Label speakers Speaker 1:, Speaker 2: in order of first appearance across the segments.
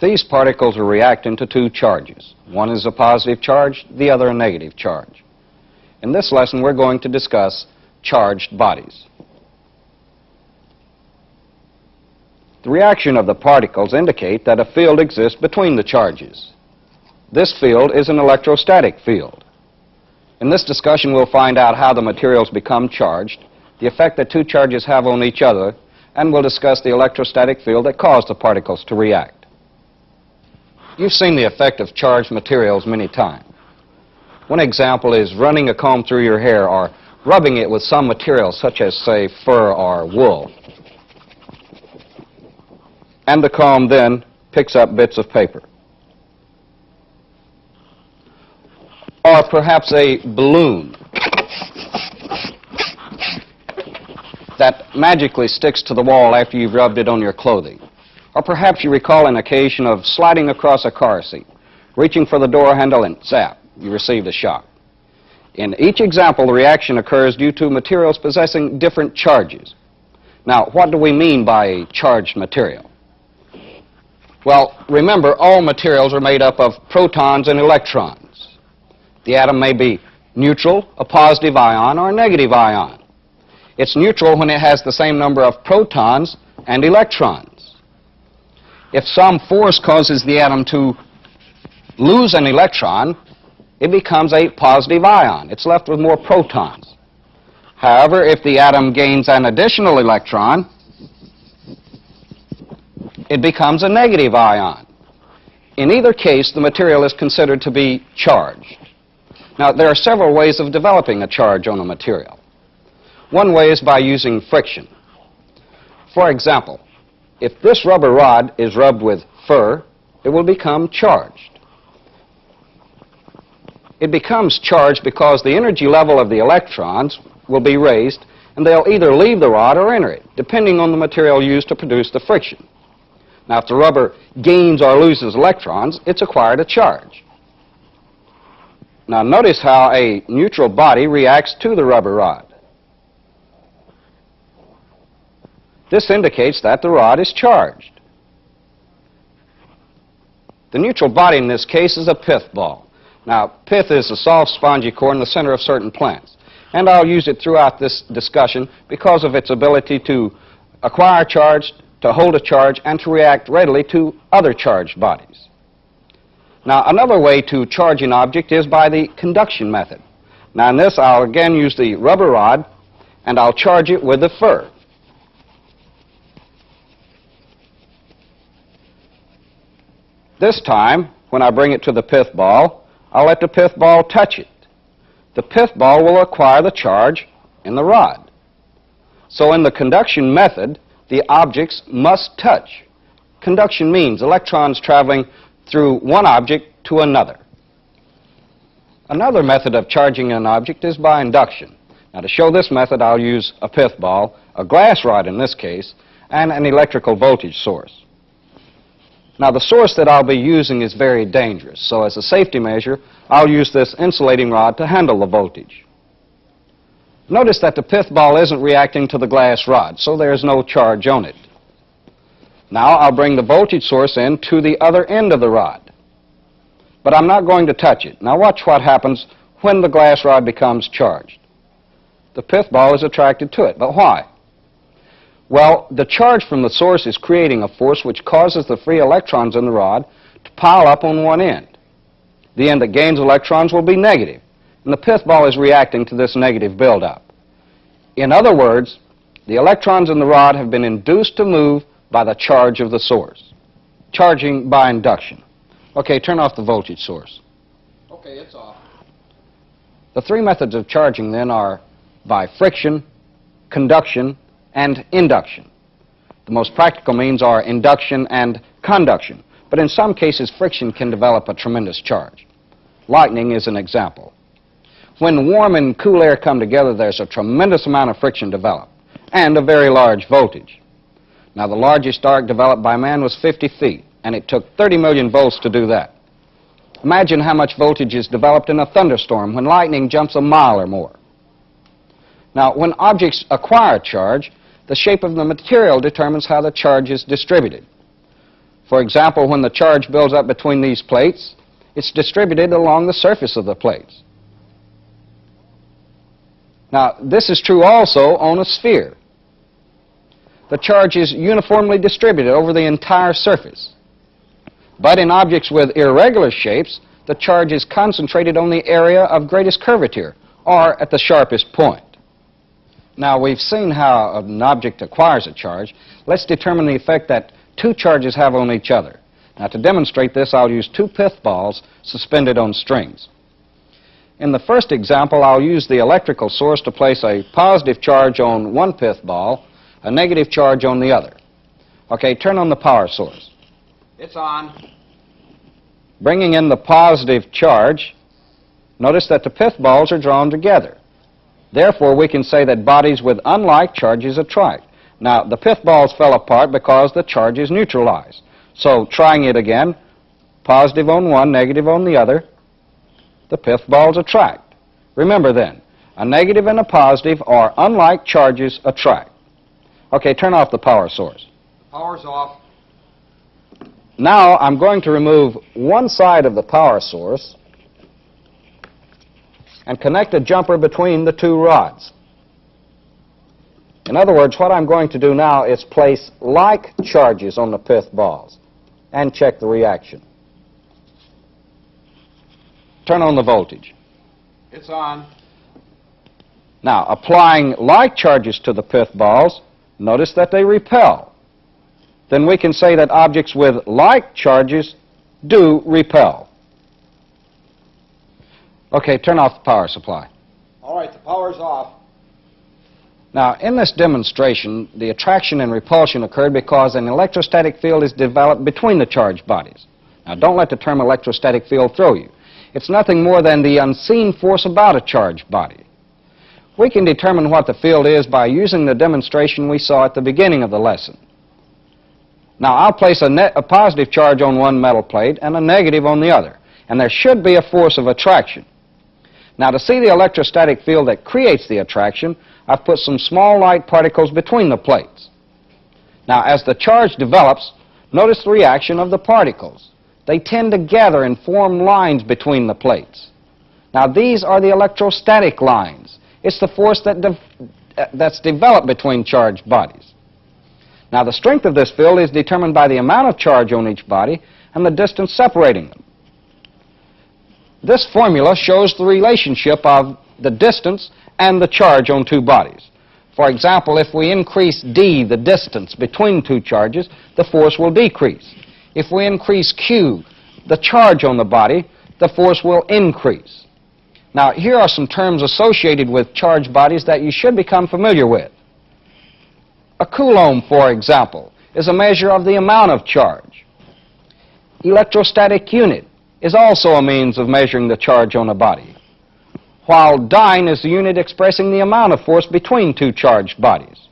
Speaker 1: These particles will react into two charges. One is a positive charge, the other a negative charge. In this lesson, we're going to discuss charged bodies. The reaction of the particles indicate that a field exists between the charges. This field is an electrostatic field. In this discussion, we'll find out how the materials become charged, the effect that two charges have on each other, and we'll discuss the electrostatic field that caused the particles to react. You've seen the effect of charged materials many times. One example is running a comb through your hair or rubbing it with some material such as, say, fur or wool. And the comb then picks up bits of paper. Or perhaps a balloon that magically sticks to the wall after you've rubbed it on your clothing. Or perhaps you recall an occasion of sliding across a car seat, reaching for the door handle, and zap, you received a shock. In each example, the reaction occurs due to materials possessing different charges. Now, what do we mean by a charged material? Well, remember, all materials are made up of protons and electrons. The atom may be neutral, a positive ion, or a negative ion. It's neutral when it has the same number of protons and electrons. If some force causes the atom to lose an electron, it becomes a positive ion. It's left with more protons. However, if the atom gains an additional electron, it becomes a negative ion. In either case, the material is considered to be charged. Now, there are several ways of developing a charge on a material. One way is by using friction. For example, if this rubber rod is rubbed with fur, it will become charged. It becomes charged because the energy level of the electrons will be raised, and they'll either leave the rod or enter it, depending on the material used to produce the friction. Now, if the rubber gains or loses electrons, it's acquired a charge. Now, notice how a neutral body reacts to the rubber rod. This indicates that the rod is charged. The neutral body in this case is a pith ball. Now, pith is a soft, spongy core in the center of certain plants. And I'll use it throughout this discussion because of its ability to acquire charge, to hold a charge, and to react readily to other charged bodies. Now, another way to charge an object is by the conduction method. Now, in this, I'll again use the rubber rod, and I'll charge it with the fur. This time, when I bring it to the pith ball, I'll let the pith ball touch it. The pith ball will acquire the charge in the rod. So in the conduction method, the objects must touch. Conduction means electrons traveling through one object to another. Another method of charging an object is by induction. Now, to show this method, I'll use a pith ball, a glass rod in this case, and an electrical voltage source. Now, the source that I'll be using is very dangerous, so as a safety measure, I'll use this insulating rod to handle the voltage. Notice that the pith ball isn't reacting to the glass rod, so there's no charge on it. Now, I'll bring the voltage source in to the other end of the rod, but I'm not going to touch it. Now, watch what happens when the glass rod becomes charged. The pith ball is attracted to it, but why? Well, the charge from the source is creating a force which causes the free electrons in the rod to pile up on one end. The end that gains electrons will be negative, and the pith ball is reacting to this negative buildup. In other words, the electrons in the rod have been induced to move by the charge of the source. Charging by induction. Okay, turn off the voltage source. Okay, it's off. The three methods of charging then are by friction, conduction, and induction. The most practical means are induction and conduction, but in some cases friction can develop a tremendous charge. Lightning is an example. When warm and cool air come together, there's a tremendous amount of friction developed, and a very large voltage. Now, the largest arc developed by man was 50 feet, and it took 30 million volts to do that. Imagine how much voltage is developed in a thunderstorm when lightning jumps a mile or more. Now, when objects acquire charge, the shape of the material determines how the charge is distributed. For example, when the charge builds up between these plates, it's distributed along the surface of the plates. Now, this is true also on a sphere. The charge is uniformly distributed over the entire surface. But in objects with irregular shapes, the charge is concentrated on the area of greatest curvature, or at the sharpest point. Now, we've seen how an object acquires a charge. Let's determine the effect that two charges have on each other. Now, to demonstrate this, I'll use two pith balls suspended on strings. In the first example, I'll use the electrical source to place a positive charge on one pith ball, a negative charge on the other. Okay, turn on the power source.
Speaker 2: It's on.
Speaker 1: Bringing in the positive charge, notice that the pith balls are drawn together. Therefore, we can say that bodies with unlike charges attract. Now, the pith balls fell apart because the charge is neutralized. So, trying it again, positive on one, negative on the other, the pith balls attract. Remember then, a negative and a positive or unlike charges attract. Okay, turn off the power source.
Speaker 2: Power's off.
Speaker 1: Now, I'm going to remove one side of the power source and connect a jumper between the two rods. In other words, what I'm going to do now is place like charges on the pith balls and check the reaction. Turn on the voltage.
Speaker 2: It's on.
Speaker 1: Now, applying like charges to the pith balls, notice that they repel. Then we can say that objects with like charges do repel. Okay, turn off the power supply.
Speaker 2: All right, the power's off.
Speaker 1: Now, in this demonstration, the attraction and repulsion occurred because an electrostatic field is developed between the charged bodies. Now, don't let the term electrostatic field throw you. It's nothing more than the unseen force about a charged body. We can determine what the field is by using the demonstration we saw at the beginning of the lesson. Now, I'll place a positive charge on one metal plate and a negative on the other, and there should be a force of attraction. Now, to see the electrostatic field that creates the attraction, I've put some small light particles between the plates. Now, as the charge develops, notice the reaction of the particles. They tend to gather and form lines between the plates. Now, these are the electrostatic lines. It's the force that's developed between charged bodies. Now, the strength of this field is determined by the amount of charge on each body and the distance separating them. This formula shows the relationship of the distance and the charge on two bodies. For example, if we increase d, the distance between two charges, the force will decrease. If we increase q, the charge on the body, the force will increase. Now, here are some terms associated with charged bodies that you should become familiar with. A coulomb, for example, is a measure of the amount of charge. Electrostatic unit is also a means of measuring the charge on a body, while dyne is the unit expressing the amount of force between two charged bodies.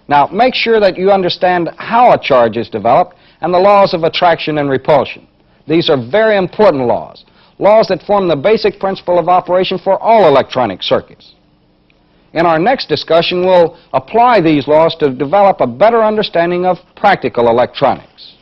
Speaker 1: Now, make sure that you understand how a charge is developed and the laws of attraction and repulsion. These are very important laws, laws that form the basic principle of operation for all electronic circuits. In our next discussion, we'll apply these laws to develop a better understanding of practical electronics.